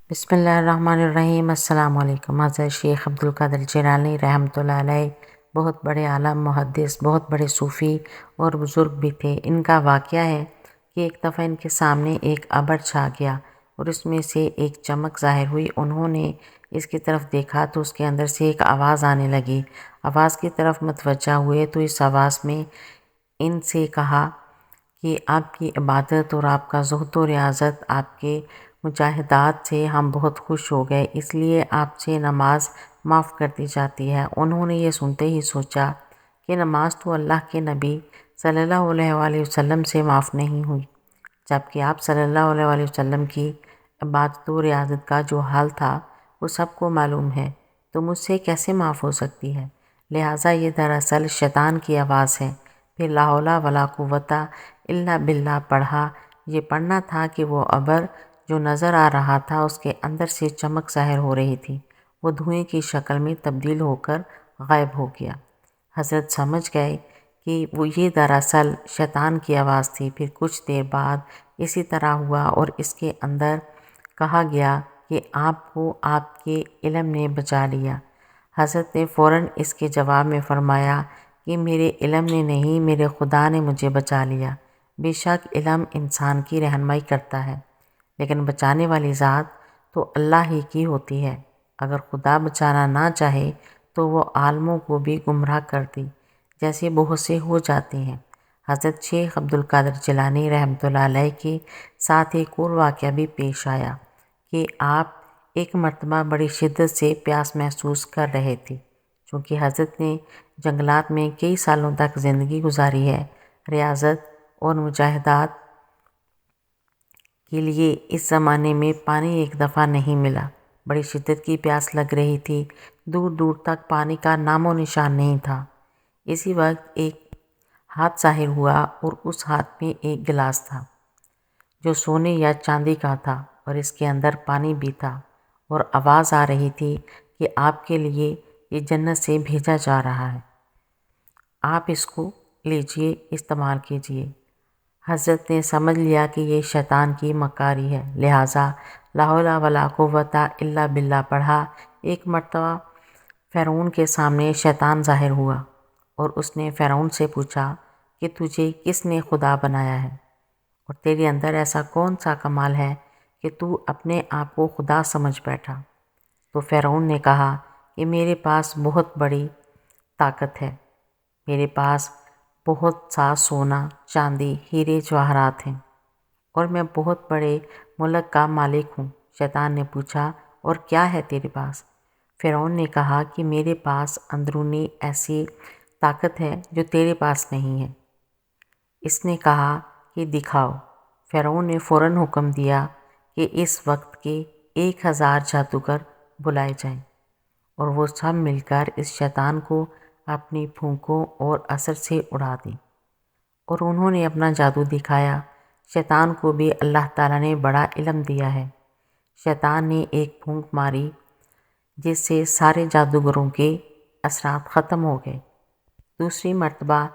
بسم اللہ الرحمن الرحیم۔ السلام علیکم۔ حضرت شیخ عبدالقادر جیلانی رحمۃ اللہ علیہ بہت بڑے عالم، محدث، بہت بڑے صوفی اور بزرگ بھی تھے۔ ان کا واقعہ ہے کہ ایک دفعہ ان کے سامنے ایک ابر چھا گیا اور اس میں سے ایک چمک ظاہر ہوئی۔ انہوں نے اس کی طرف دیکھا تو اس کے اندر سے ایک آواز آنے لگی۔ آواز کی طرف متوجہ ہوئے تو اس آواز میں ان سے کہا کہ آپ کی عبادت اور آپ کا زہد و ریاضت، آپ کے مجاہدات سے ہم بہت خوش ہو گئے، اس لیے آپ سے نماز معاف کر دی جاتی ہے۔ انہوں نے یہ سنتے ہی سوچا کہ نماز تو اللہ کے نبی صلی اللہ علیہ وآلہ وسلم سے معاف نہیں ہوئی، جبکہ آپ صلی اللہ علیہ وآلہ وسلم کی عبادت و ریاضت کا جو حال تھا وہ سب کو معلوم ہے، تو مجھ سے کیسے معاف ہو سکتی ہے؟ لہٰذا یہ دراصل شیطان کی آواز ہے۔ پھر لا حول ولا قوت الا باللہ پڑھا۔ یہ پڑھنا تھا کہ وہ ابر جو نظر آ رہا تھا اس کے اندر سے چمک ظاہر ہو رہی تھی، وہ دھوئیں کی شکل میں تبدیل ہو کر غائب ہو گیا۔ حضرت سمجھ گئے کہ وہ یہ دراصل شیطان کی آواز تھی۔ پھر کچھ دیر بعد اسی طرح ہوا اور اس کے اندر کہا گیا کہ آپ کو آپ کے علم نے بچا لیا۔ حضرت نے فوراً اس کے جواب میں فرمایا کہ میرے علم نے نہیں، میرے خدا نے مجھے بچا لیا۔ بے شک علم انسان کی رہنمائی کرتا ہے، لیکن بچانے والی ذات تو اللہ ہی کی ہوتی ہے۔ اگر خدا بچانا نہ چاہے تو وہ عالموں کو بھی گمراہ کر دی، جیسے بہت سے ہو جاتے ہیں۔ حضرت شیخ عبدالقادر جیلانی رحمۃ اللہ علیہ کے ساتھ ایک اور واقعہ بھی پیش آیا کہ آپ ایک مرتبہ بڑی شدت سے پیاس محسوس کر رہے تھے۔ چونکہ حضرت نے جنگلات میں کئی سالوں تک زندگی گزاری ہے، ریاضت اور مجاہدات کے لیے اس زمانے میں پانی ایک دفعہ نہیں ملا۔ بڑی شدت کی پیاس لگ رہی تھی، دور دور تک پانی کا نام و نشان نہیں تھا۔ اسی وقت ایک ہاتھ ظاہر ہوا اور اس ہاتھ میں ایک گلاس تھا جو سونے یا چاندی کا تھا، اور اس کے اندر پانی بھی تھا، اور آواز آ رہی تھی کہ آپ کے لیے یہ جنت سے بھیجا جا رہا ہے، آپ اس کو لیجئے، استعمال کیجئے۔ حضرت نے سمجھ لیا کہ یہ شیطان کی مکاری ہے، لہٰذا لا حول ولا قوت الا باللہ پڑھا۔ ایک مرتبہ فرعون کے سامنے شیطان ظاہر ہوا اور اس نے فرعون سے پوچھا کہ تجھے کس نے خدا بنایا ہے، اور تیرے اندر ایسا کون سا کمال ہے کہ تو اپنے آپ کو خدا سمجھ بیٹھا؟ تو فرعون نے کہا کہ میرے پاس بہت بڑی طاقت ہے، میرے پاس بہت سا سونا، چاندی، ہیرے جواہرات ہیں، اور میں بہت بڑے ملک کا مالک ہوں۔ شیطان نے پوچھا اور کیا ہے تیرے پاس؟ فرعون نے کہا کہ میرے پاس اندرونی ایسی طاقت ہے جو تیرے پاس نہیں ہے۔ اس نے کہا کہ دکھاؤ۔ فرعون نے فوراً حکم دیا کہ اس وقت کے 1000 جادوگر بلائے جائیں، اور وہ سب مل کر اس شیطان کو اپنی پھونکوں اور اثر سے اڑا دیں، اور انہوں نے اپنا جادو دکھایا۔ شیطان کو بھی اللہ تعالیٰ نے بڑا علم دیا ہے۔ شیطان نے ایک پھونک ماری جس سے سارے جادوگروں کے اثرات ختم ہو گئے۔ دوسری مرتبہ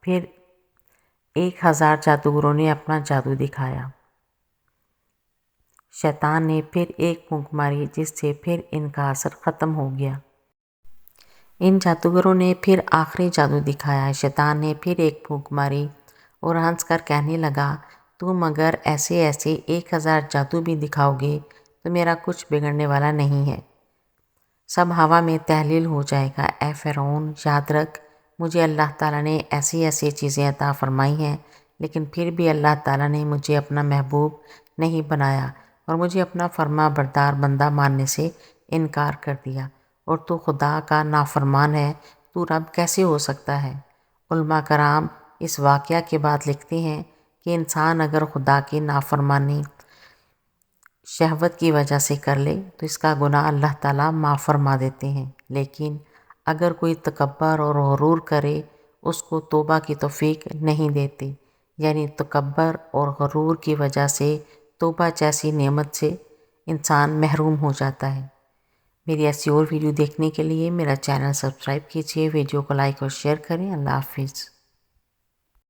پھر 1000 جادوگروں نے اپنا جادو دکھایا۔ شیطان نے پھر ایک پھونک ماری جس سے پھر ان کا اثر ختم ہو گیا۔ ان جادوگروں نے پھر آخری جادو دکھایا۔ شیطان نے پھر ایک پھونک ماری اور ہنس کر کہنے لگا، تم اگر ایسے 1000 جادو بھی دکھاؤ گے تو میرا کچھ بگڑنے والا نہیں ہے، سب ہوا میں تحلیل ہو جائے گا۔ اے فرعون، یاد رکھ، مجھے اللہ تعالیٰ نے ایسی چیزیں عطا فرمائی ہیں، لیکن پھر بھی اللہ تعالیٰ نے مجھے اپنا محبوب نہیں بنایا اور مجھے اپنا فرما بردار بندہ ماننے سے انکار کر دیا، اور تو خدا کا نافرمان ہے، تو رب کیسے ہو سکتا ہے؟ علماء کرام اس واقعہ کے بعد لکھتے ہیں کہ انسان اگر خدا کی نافرمانی شہوت کی وجہ سے کر لے تو اس کا گناہ اللہ تعالیٰ معاف فرما دیتے ہیں، لیکن اگر کوئی تکبر اور غرور کرے اس کو توبہ کی توفیق نہیں دیتے، یعنی تکبر اور غرور کی وجہ سے توبہ جیسی نعمت سے انسان محروم ہو جاتا ہے۔ میری ایسی اور ویڈیو دیکھنے کے لیے میرا چینل سبسکرائب کیجیے، ویڈیو کو لائک اور شیئر کریں۔ اللہ حافظ۔